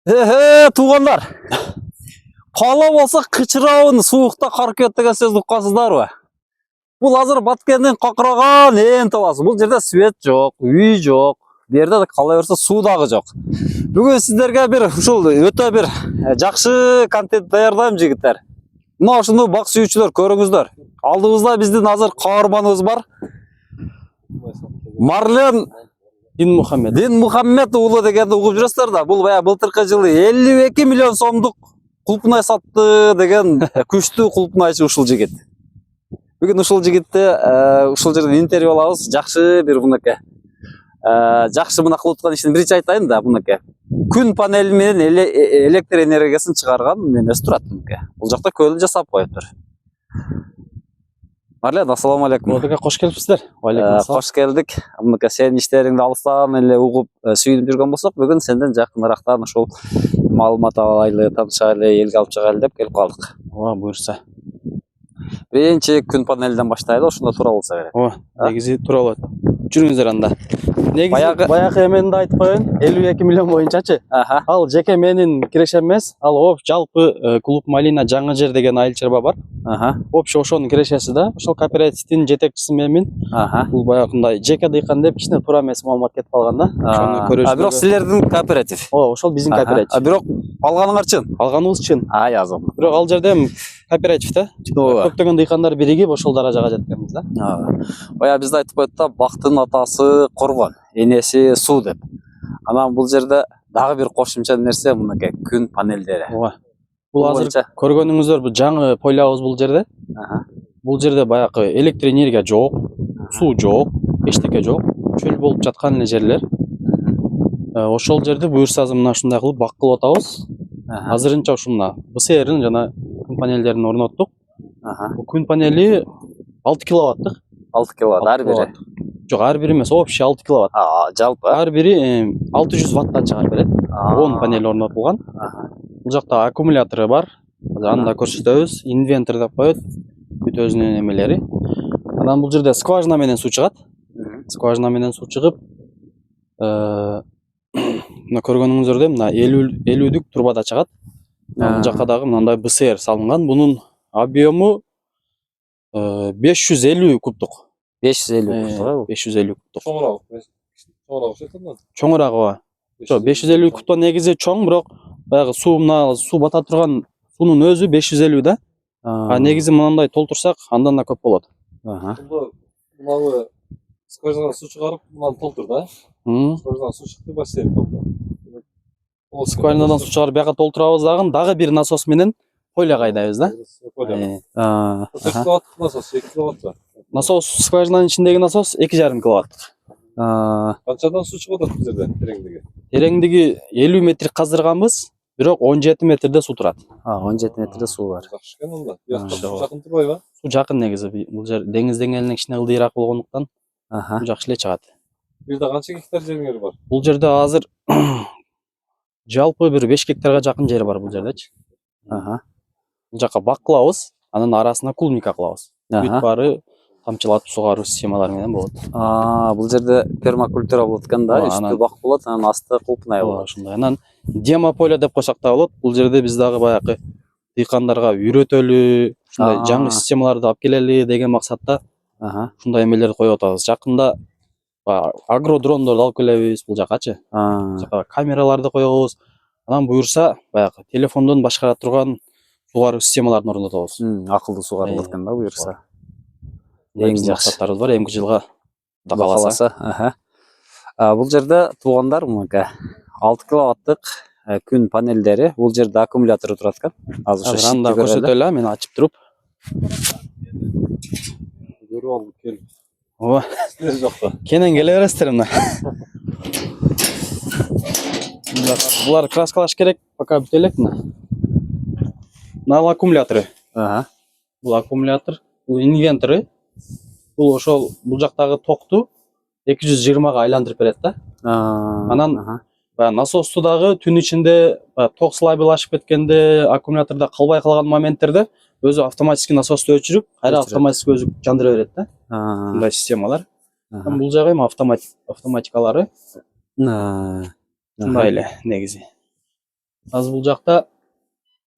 Туугандар. Кала болса кычырабын суукта каркет деген сөздү уккансыздарбы? Бул азыр Баткендин какыраган ээн табасы. Бул жерде свет жок, үй жок. Бу жерде кала берсе суу дагы жок. Бүгүн сиздерге бир ушул өтө бир жакшы контент даярдайм жигиттер. Мына ушуну бак сүйүүчүлөр көрүңүздөр. Алдыбызда биздин азыр каарманыбыз бар. Марлен Дин Мухаммед уулу дегенди угуп жүрөсүздөр да. Бул баягы былтыркы жылы 52 миллион сомдук кулпунай сатты деген күчтүү кулпунайчы ушул жигит. Бүгүн ушул жигитти ушул жерден интервью алабыз. Жакшы бир мынакей жакшы мына кылып аткан ишин биринчи айтайын да, мынакей. Күн панели менен электр энергиясын чыгарган немеси турат мынакей. Бул жакта көөлү жасап коюптур. Марлен, ассаламу алейкум. Одага кош келипсиздер. Кош келдик. Мынакей сенин иштериңди алыстан эле угуп сүйүнүп жүргөн болсок, бүгүн сенден жакыныраактан ушул маалымат алайлы, таанышайлы, элге алып чыгайлы деп келип калдык. Ооба, буюрса. Биринчи күн панелден баштайлы, ошондо туура болсо керек. Ооба, негизи туура болот. Жүрүңүздөр анда. Негизи баягы эменди айтып коеюн, 52 миллион боюнчачы. Ал жеке менин кирешем эмес, ал жалпы клуб Малина жаңы жер деген айыл чарба бар. Общий ошонун кирешеси да, ошол кооперативдин жетекчиси менмин. Бул баягындай жеке дыйкан деп кичине туура эмес маалымат кетип калган да. Ошону көрөсүздөр. Бирок силердин кооператив. Ооба, ошол биздин кооператив. Бирок алганыңар чын. Алганыбыз чын. Ай азам. Бирок ал жерде кооператив да. Көптөгөн дыйкандар биригип ошол даражага жеткенбиз да. Баягы бизде айтып коет да, бактын атасы коргон, энеси суу деп. Анан бул жерде дагы бир кошумча нерсе мынакей күн панелдери. Ооба. Бул азыр көргөнүңүздөр бул жаңы пойлабыз бул жерде. Бул жерде баягы электр энергия жок, суу жок, эчтеке жок. Чөл болуп жаткан эле жерлер. Ошол жерди буюрса мына ушундай кылып бак кылып атабыз. Азырынча ушуна БСРдин жана күн панелдерин орноттук. Бул күн панели 6 киловаттык. 6 киловатт ар бири. Жок, ар бири эмес, общий 6 киловатт. Жалпы ар бири 600 ваттан чыгарып берет. 10 панель орнотулган. Бул жакта аккумулятору бар. Анда көрсөтөбүз. Инвентор деп коет. Бүт өзүнүн эмелери. Анан бул жерде скважина менен суу чыгат. Скважина менен суу чыгып, мына көргөнүңүздөрдөй мына 50 турбада чыгат. Бул жакка дагы мындай БСР салынган. Бунун объему 550 кубтук. 550 кубтук. 550 кубтук. Чоңураак. Чоңураак ооба. Жок, 550 кубтан негизи чоң, бирок баягы суу бата турган суунун өзү 550 да. Негизи мындай толтурсак, андан да көп болот. Мынабы скважинадан суу чыгарып, мынаны толтур да. Скважинадан суу чыкты, бассейн толду. Скважинадан суу чыгарып бияка толтурабыз дагы бир насос менен пойлага айдайбыз да. 2 киловатт насос, 2 киловатт. Насос скважинанын ичиндеги насос 2,5 киловатт. Канчадан суу чыгып атат бул жерде тереңдиги? Тереңдиги 50 метр каздырганбыз, бирок 17 метрде суу турат. 17 метрде суу бар. Жакшы экен анда. Жакын турбайбы? Суу жакын негизи. Бул жер деңиз деңгээлине кичине ылдыйраак болгондуктан жакшы эле чыгат. Бул жерде канча гектар жериңер бар? Бул жерде азыр жалпы бир 5 гектарга жакын жер бар бул жердечи. Бул жакка бак кылабыз, анын арасына клубника кылабыз. Бүт баары тамчылатып сугаруу системалары менен болот. Бул жерде пермакультура болот экен да, үстү бак болот, анан асты кулпунай болот. Ошондой. Анан демополе деп койсок да болот. Бул жерде биз дагы баягы дыйкандарга үйрөтөлү, ушундай жаңы системаларды алып келели деген максатта ушундай эмелерди коюп атабыз. Жакында агродрондорду алып келебиз бул жакачы. Жака камераларды коебуз. Анан буюрса баягы телефондон башкара турган сугаруу системаларын орнотобуз. Акылдуу сугарылат экен да буюрса. Эң максаттарыбыз бар, эмки жылга да каласа. Бул жерде туугандар мынакей 6 киловаттык күн панелдери, бул жерде аккумулятору турат экен. Азыр анда көрсөтөлү, мен ачып туруп. Көрүп алып кел. Ооба. Сиздер жокта. Кенен келе бересиздер мына. Булар краскалаш керек, пока бүтө элек мына. Мына аккумулятору. Бул аккумулятор, бул инвентору. Бул ошол бул жактагы токту 220га айландырып берет да. Анан насосту дагы түн ичинде ток слабыйлашып кеткенде, аккумуляторда калбай калган моменттерде өзү автоматически насосту өчүрүп, кайра автоматически өзү жандыра берет да. Мындай системалар. Бул жагы эми автоматикалары. ушундай эле негизи. Азыр бул жакта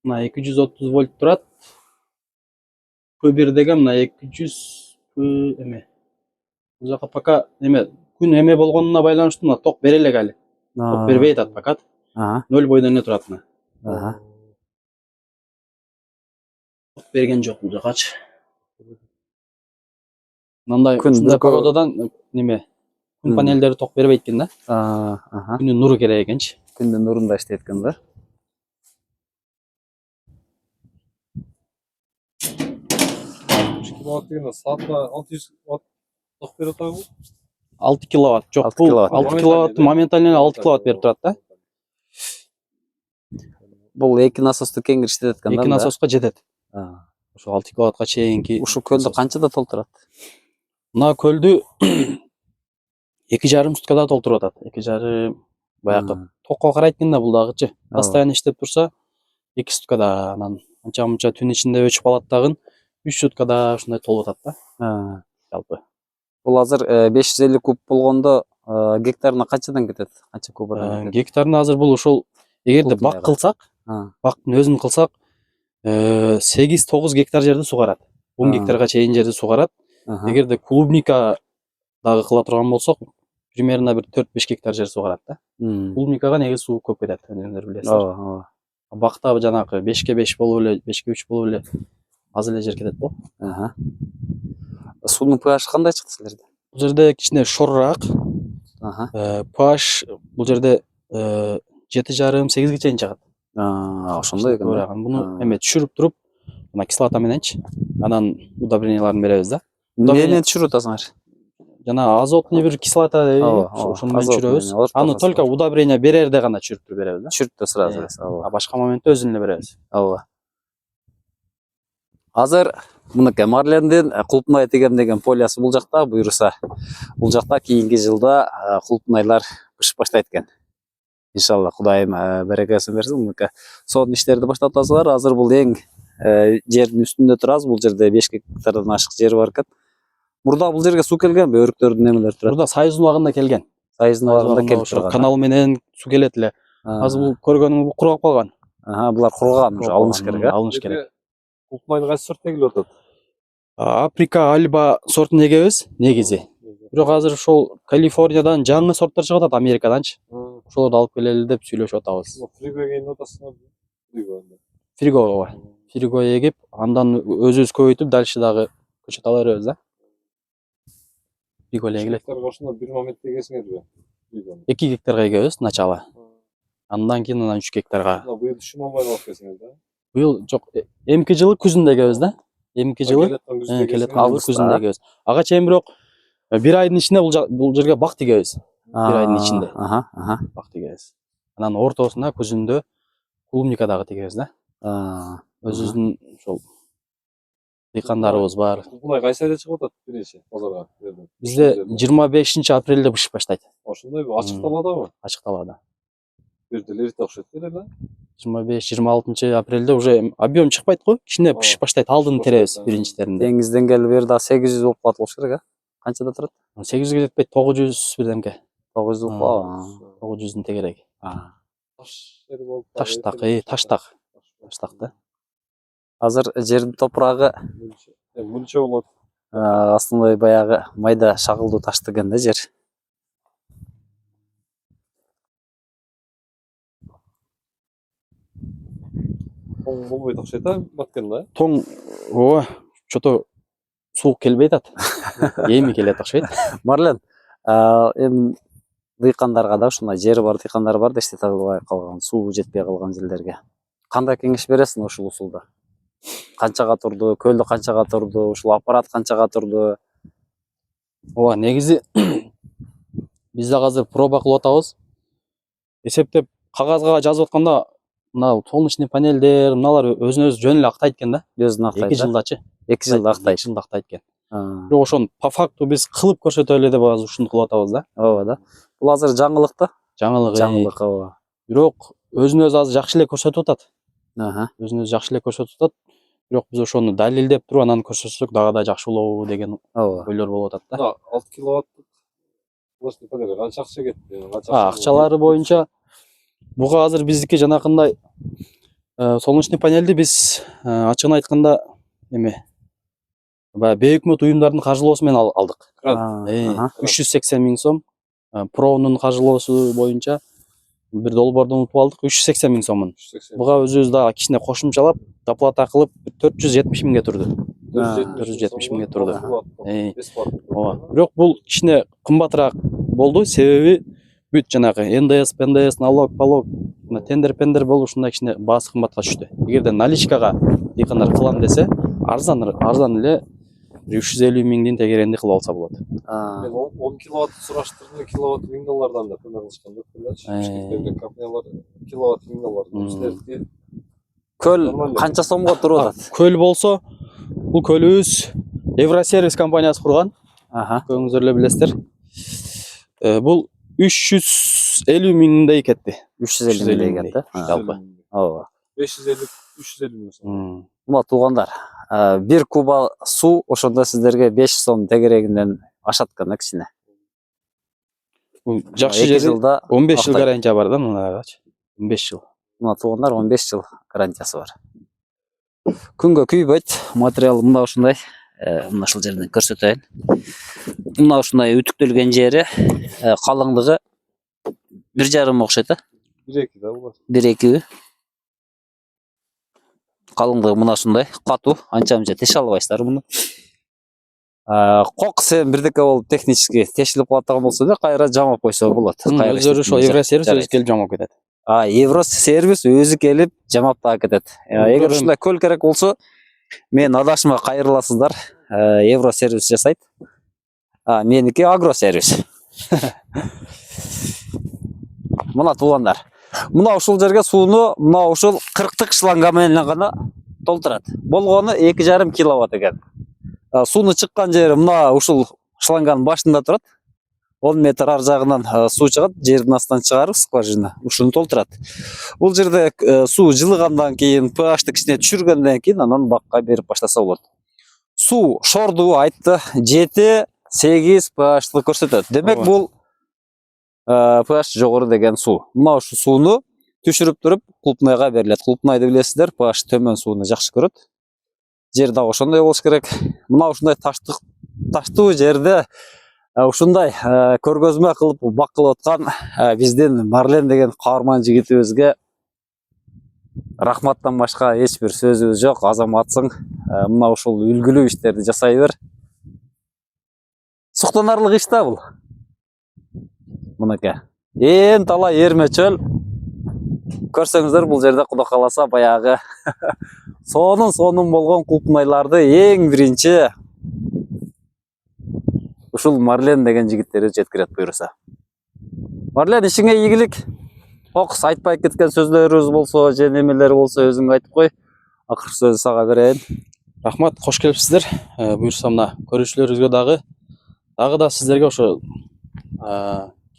мына 230 вольт турат. Көбир деген мына 200 эме. Бул жака пока эме күн эме болгонуна байланыштуу мына ток бере элек али. Ток бербей атат пока. 0 бойдон эле турат мына. Ток берген жок бул жакачы. Мындай ушундай погодадан неме күн панелдери ток бербейт экен да. Күнүн нуру керек экенчи. Күндүн нурунда иштейт экен да. Киловатт деген саатына 600 ватт ток берип атабы? 6 киловатт. Жок, бул 6 киловатт моментально 6 киловатт берип турат да. Бул эки насосту кеңир иштетет экен да. Эки насоска жетет. Ошо 6 киловаттка чейинки. Ушул көлдү канчада толтурат? Мына көлдү 2,5 суткада толтуруп атат. 2,5 баягы токко карайт экен да бул дагычы. Постоянно иштеп турса 2 суткада, анан анча-мунча түн ичинде өчүп калат дагы 3 суткада ушундай толуп атат да. Жалпы. Бул азыр 550 куб болгондо гектарына канчадан кетет? Канча кубадан кетет? Гектарына азыр бул ошол эгерде бак кылсак, бактын өзүн кылсак 8-9 гектар жерди сугарат. 10 гектарга чейин жерди сугарат. Эгерде клубника дагы кыла турган болсок, примерно бир 4-5 гектар жер сугарат да. Клубникага негизи суу көп кетет, өздөрү билесиздер. Бакта жанагы 5ке 5 болуп эле, 5ке 3 болуп эле аз эле жер кетет го. Суунун pH кандай чыкты силерде? Бул жерде кичине шорурак. pH бул жерде 7,5-8ге чейин чыгат. Ошондой экен. Буну эме түшүрүп туруп, мына кислота мененчи, анан удобренияларын беребиз да. Эмне менен түшүрүп атасыңар? Жана азотный бир кислота ошону менен түшүрөбүз. Аны только удобрение берерде гана түшүрүп туруп беребиз да. Түшүрүп да сразу. А башка моментте өзүн эле беребиз. Азыр мынакей Марлендин Кулпунай тегем деген полиясы бул жакта, буюрса бул жакта кийинки жылда кулпунайлар бышып баштайт экен. Иншалла Кудайым берекесин берсин. Мынакей сонун иштерди баштап атасыздар. Азыр бул эң жердин үстүндө турабыз. Бул жерде 5 гектардан ашык жер бар экен. Мурда бул жерге суу келгенби? Өрүктөрдүн немелери турат. Мурда Сайыз убагында келген. Сайыздын убагында келип турган. Канал менен суу келет эле. Азыр бул көргөнүң бул кургап калган. Булар кургаган, уже алыныш керек, алыныш керек. Кулпунайдын кайсы сорт эгилип атат? Африка Альба сортун эгебиз негизи. Бирок азыр ошол Калифорниядан жаңы сорттор чыгып атат, Америкаданчы. Ошолорду алып келели деп сүйлөшүп атабыз. Фригоге эген атасыңар. Фригого. Фриго эгип, андан өзүбүз көбөйтүп, дальше дагы көчөт ала беребиз да. Фриго эгилет. Ошондо бир моментте эгесиңерби? 2 гектарга эгебиз начало. Андан кийин 3 гектарга. Быйыл шуманбай алып келсиңер да? Быйыл жок, эмки жылы күзүндө эгебиз да. Эмки жылы келеткан күзүндө эгебиз. Ага чейин бирок бир айдын ичинде бул жерге бак тигебиз. Бир айдын ичинде. Бак тигебиз. Анан ортосуна күзүндө клубника дагы тигебиз да. Өзүбүздүн ошол дыйкандарыбыз бар. Кулпунай кайсы айда чыгып атат биринчи базарга? Бизде 25 апрелде бышып баштайт. Ошондойбу? Ачык талаадабы? Ачык талаада. Бир деле эрте окшойт эле да? 25-26 апрелде уже объем чыкпайт го, кичине бышып баштайт, алдын теребиз биринчилеринде. Деңиз деңгээли бери да 800 болуп калат болуш керек, Канчада турат? 800ге жетпейт, 900 бирдемке. 900 болуп 900'ун тегерек. Таштак. Таштак да. Азыр жердин топурагы Мынча болот. астында баягы майда шагылдуу ташты экен да жер. Тоң болбойт окшойт а, баткен да? Тоң, чото суук келбей атат. Эми келет окшойт. Марлен, эми дыйкандарга да ушундай жери бар дыйкандар бар да иштете албай калган, суу жетпей калган жерлерге. Кандай кеңеш бересиң ушул усулда? Канчага турду, көлдө канчага турду, ушул аппарат канчага турду? Негизи биз дагы азыр проба кылып атабыз. Эсептеп кагазга жазып атканда мына солнечный панелдер, мыналар өзүн өзү жөн эле актайт экен да. Өзүн актайт. 2 жылдачы. 2 жылда актайт. 2 жылда актайт экен. Бирок ошону по факту биз кылып көрсөтөлү деп азыр ушуну кылып атабыз да. Ооба да. Бул азыр жаңылык да. Жаңылык. Ооба. Бирок өзүн өзү азыр жакшы эле көрсөтүп атат. Өзүн өзү жакшы эле көрсөтүп атат. Бирок биз ошону далилдеп туруп анан көрсөтсөк дагы да жакшы болобу деген ойлор болуп атат да. 6 киловатт. Канча акча кетти? Акчалары боюнча Буга азыр биздики жанакындай солнечный панельди биз ачыгын айтканда эме баягы бейөкмөт уюмдардын каржылоосу менен алдык. 380 миң сом. Проонун каржылоосу боюнча бир долбоорду утуп алдык 380 миң сомун. Буга өзүбүз дагы кичине кошумчалап, доплата кылып 470 миңге турду. 470 миңге турду. Ооба. Бирок бул кичине кымбатыраак болду, себеби бүт жанагы НДС, ПНДС, налог, тендер болушунда кичине баасы кымбатка түштү. Эгерде наличкага дыйкандар кылам десе, арзан эле 350 миңдин тегеренди кылып алса болот. Мен 10 киловатт сураштырдым, киловатт миң доллардан да көмөк кылышкан да. Компаниялар киловатт миң доллар. Көл канча сомго туруп атат? Көл болсо, бул көлүбүз Евросервис компаниясы курган. Көңүңүздөр эле билесиздер. Бул 350 миңдей кетти. 350 миңдей кетти. Жалпы. Ооба. 350 миң сом. Мына туугандар, бир куба суу ошондо сиздерге 5 сом тегерегинен ашат экен кичине. Жакшы жери 15 жыл гарантия бар да мынагачы. 15 жыл. Мына туугандар 15 жыл гарантиясы бар. Күнгө күйбөйт, материал мына ушундай. Мына ушул жерден көрсөтөйүн. Мына ушундай үтүктөлгөн жери, калыңдыгы 1,5 окшойт да? 1-2 да булар. 1-2. Калыңдыгы мына ушундай, катуу, анча-мынча теше албайсыздар муну. Кок сен бирдеке болуп технически тешилип калатаган болсо да, кайра жамап койсо болот. Өзү ошо Евросервис өзү келип жамап кетет. Евросервис өзү келип жамап да кетет. Эгер ушундай көл керек болсо, мен адашыма кайрыласыздар. Евросервис жасайт. Меники агросервис. Мына туугандар. Мына ушул жерге сууну мына ушул 40 шланга менен гана толтурат. Болгону 2,5 киловатт экен. Сууну чыккан жери мына ушул шланганын башында турат. 10 метр ар жагынан суу чыгат, жердин астынан чыгарып скважина ушуну толтурат. Бул жерде суу жылыгандан кийин, pH-ты кичине түшүргөндөн кийин анан бакка берип баштаса болот. Суу шорду айтты 7-8 pH-ты көрсөтөт. Демек бул pH жогору деген суу. Мына ушу сууну түшүрүп туруп кулпнайга берилет. Кулпнайды билесиздер, pH төмөн сууну жакшы көрөт. Жер дагы ошондой болуш керек. Мына ушундай таштуу жерде ушундай көргөзмө кылып бакылып аткан биздин Марлен деген каарман жигитибизге рахматтан башка эч бир сөзүбүз жок. Азаматсың. Мына ушул үлгүлүү иштерди жасай бер. Суктанарлык иш да бул. Мынакей. Ээн талай эрме чөл. Көрсөңүздөр бул жерде Кудай кааласа баягы сонун болгон кулпнайларды эң биринчи ушул Марлен деген жигиттери жеткирет буюрса. Марлен, ишиңе ийгилик. Окс айтпай кеткен сөздөрүбүз болсо, же немелер болсо өзүң айтып кой. Акыркы сөздү сага берейин. Рахмат, кош келипсиздер. Буюрса мына көрүүчүлөрүбүзгө дагы да сиздерге ошо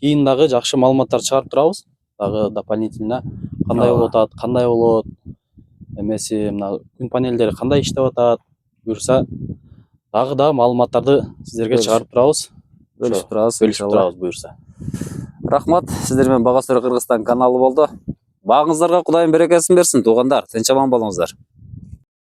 кийин дагы жакшы маалыматтар чыгарып турабыз. Дагы дополнительно кандай болот, эмеси мына күн панелдери кандай иштеп атат, буюрса дагы да маалыматтарды сиздерге чыгарып турабыз. Бөлүшүп турабыз буюрса. Рахмат, сиздер менен Бага Сөрө Кыргызстан каналы болду. Багыңыздарга Кудайым берекесин берсин, туугандар. Тынч аман болуңуздар.